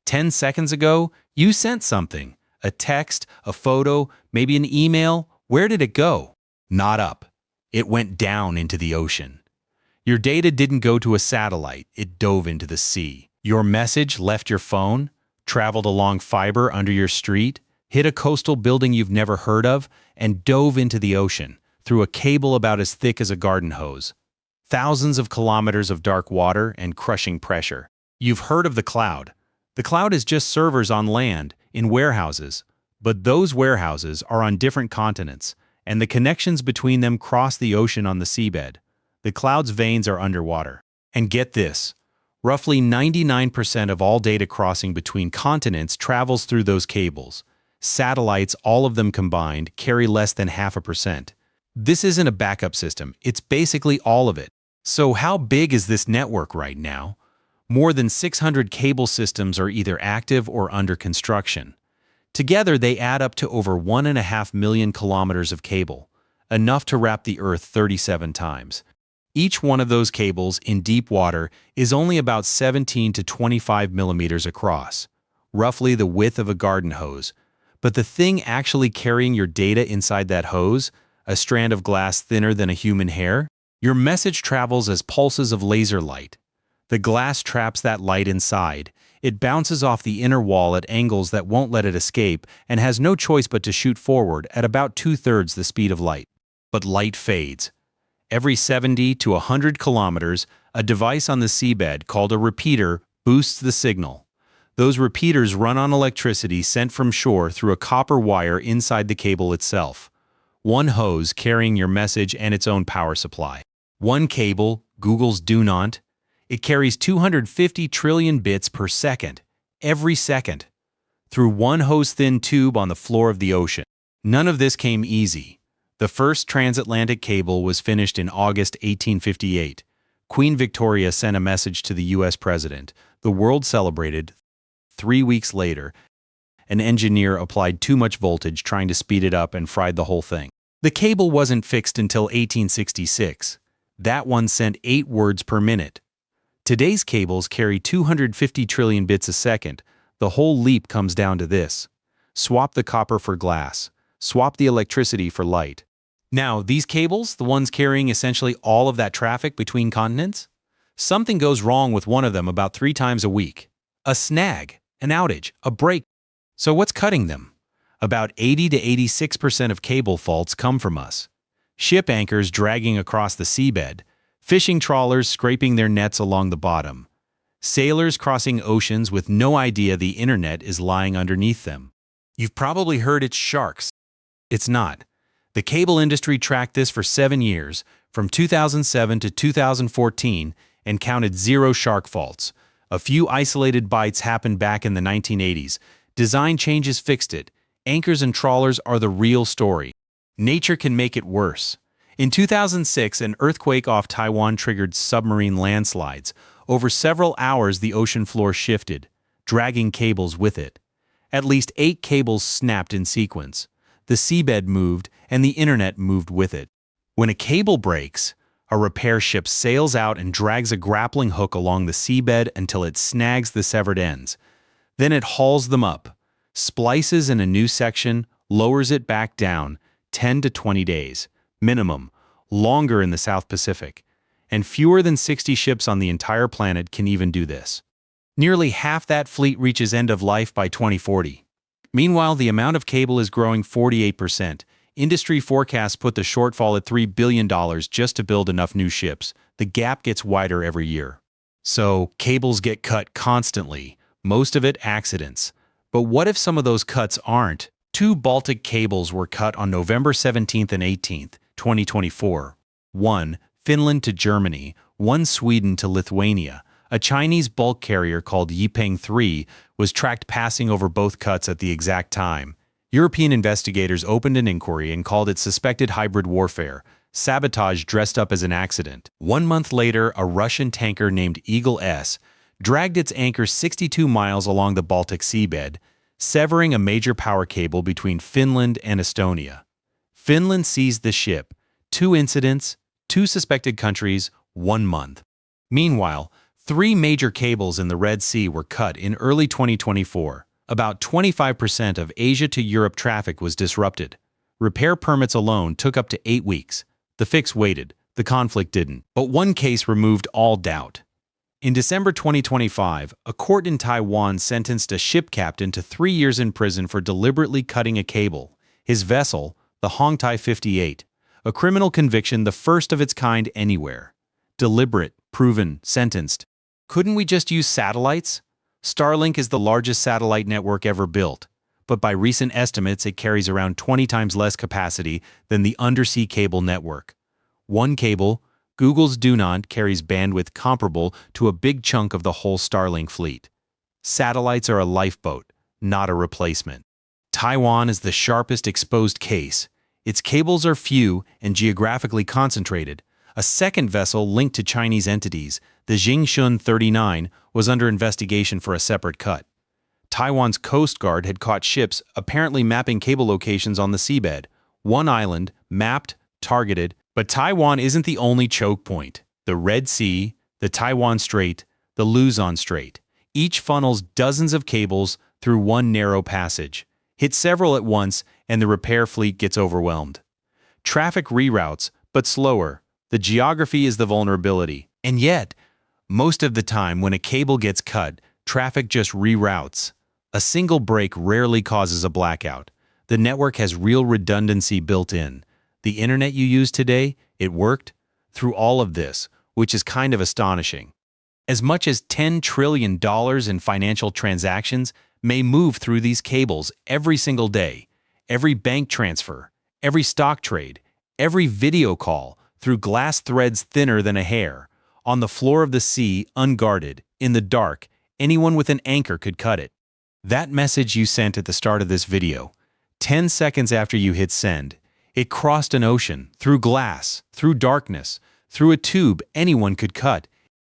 10 seconds ago, you sent something. A text, a photo, maybe an email. Where did it go? Not up. It went down into the ocean. Your data didn't go to a satellite, it dove into the sea. Your message left your phone, traveled along fiber under your street, hit a coastal building you've never heard of, and dove into the ocean through a cable about as thick as a garden hose. Thousands of kilometers of dark water and crushing pressure. You've heard of the cloud. The cloud is just servers on land, in warehouses. But those warehouses are on different continents, and the connections between them cross the ocean on the seabed. The cloud's veins are underwater. And get this, roughly 99% of all data crossing between continents travels through those cables. Satellites, all of them combined, carry less than 0.5%. This isn't a backup system, it's basically all of it. So how big is this network right now? More than 600 cable systems are either active or under construction. Together, they add up to over 1.5 million kilometers of cable, enough to wrap the Earth 37 times. Each one of those cables in deep water is only about 17 to 25 millimeters across, roughly the width of a garden hose. But the thing actually carrying your data inside that hose, a strand of glass thinner than a human hair, your message travels as pulses of laser light. The glass traps that light inside. It bounces off the inner wall at angles that won't let it escape and has no choice but to shoot forward at about 2/3 the speed of light. But light fades. Every 70 to 100 kilometers, a device on the seabed called a repeater boosts the signal. Those repeaters run on electricity sent from shore through a copper wire inside the cable itself. One hose carrying your message and its own power supply. One cable, Google's Do Not, it carries 250 trillion bits per second, every second, through one hose-thin tube on the floor of the ocean. None of this came easy. The first transatlantic cable was finished in August 1858. Queen Victoria sent a message to the U.S. president. The world celebrated. 3 weeks later, an engineer applied too much voltage trying to speed it up and fried the whole thing. The cable wasn't fixed until 1866. That one sent 8 words per minute. Today's cables carry 250 trillion bits a second. The whole leap comes down to this. Swap the copper for glass. Swap the electricity for light. Now, these cables, the ones carrying essentially all of that traffic between continents, something goes wrong with one of them about 3 times a week. A snag, an outage, a break. So what's cutting them? About 80 to 86% of cable faults come from us. Ship anchors dragging across the seabed, fishing trawlers scraping their nets along the bottom, sailors crossing oceans with no idea the internet is lying underneath them. You've probably heard it's sharks. It's not. The cable industry tracked this for 7 years, from 2007 to 2014, and counted 0 shark faults. A few isolated bites happened back in the 1980s. Design changes fixed it. Anchors and trawlers are the real story. Nature can make it worse. In 2006, an earthquake off Taiwan triggered submarine landslides. Over several hours, the ocean floor shifted, dragging cables with it. At least 8 cables snapped in sequence. The seabed moved, and the internet moved with it. When a cable breaks, a repair ship sails out and drags a grappling hook along the seabed until it snags the severed ends. Then it hauls them up, splices in a new section, lowers it back down, 10 to 20 days. Minimum, longer in the South Pacific, and fewer than 60 ships on the entire planet can even do this. Nearly half that fleet reaches end of life by 2040. Meanwhile, the amount of cable is growing 48%. Industry forecasts put the shortfall at $3 billion just to build enough new ships. The gap gets wider every year. So, cables get cut constantly, most of it accidents. But what if some of those cuts aren't? 2 Baltic cables were cut on November 17th and 18th, 2024. One, Finland to Germany, one Sweden to Lithuania. A Chinese bulk carrier called Yipeng 3 was tracked passing over both cuts at the exact time. European investigators opened an inquiry and called it suspected hybrid warfare, sabotage dressed up as an accident. 1 month later, a Russian tanker named Eagle S dragged its anchor 62 miles along the Baltic seabed, severing a major power cable between Finland and Estonia. Finland seized the ship. 2 incidents, 2 suspected countries, 1 month. Meanwhile, Three major cables in the Red Sea were cut in early 2024. About 25% of Asia to Europe traffic was disrupted. Repair permits alone took up to 8 weeks. The fix waited, the conflict didn't. But one case removed all doubt. In December 2025, a court in Taiwan sentenced a ship captain to 3 years in prison for deliberately cutting a cable. His vessel, the Hongtai 58, a criminal conviction the first of its kind anywhere. Deliberate, proven, sentenced. Couldn't we just use satellites? Starlink is the largest satellite network ever built, but by recent estimates it carries around 20 times less capacity than the undersea cable network. One cable, Google's Dunant, carries bandwidth comparable to a big chunk of the whole Starlink fleet. Satellites are a lifeboat, not a replacement. Taiwan is the sharpest exposed case. Its cables are few and geographically concentrated. A second vessel linked to Chinese entities, the Jingshun 39, was under investigation for a separate cut. Taiwan's Coast Guard had caught ships apparently mapping cable locations on the seabed. One island, mapped, targeted. But Taiwan isn't the only choke point. The Red Sea, the Taiwan Strait, the Luzon Strait. Each funnels dozens of cables through one narrow passage. Hit several at once, and the repair fleet gets overwhelmed. Traffic reroutes, but slower. The geography is the vulnerability. And yet, most of the time when a cable gets cut, traffic just reroutes. A single break rarely causes a blackout. The network has real redundancy built in. The internet you use today, it worked through all of this, which is kind of astonishing. As much as $10 trillion in financial transactions may move through these cables every single day. Every bank transfer, every stock trade, every video call through glass threads thinner than a hair. On the floor of the sea, unguarded, in the dark, anyone with an anchor could cut it. That message you sent at the start of this video, 10 seconds after you hit send, it crossed an ocean, through glass, through darkness, through a tube anyone could cut.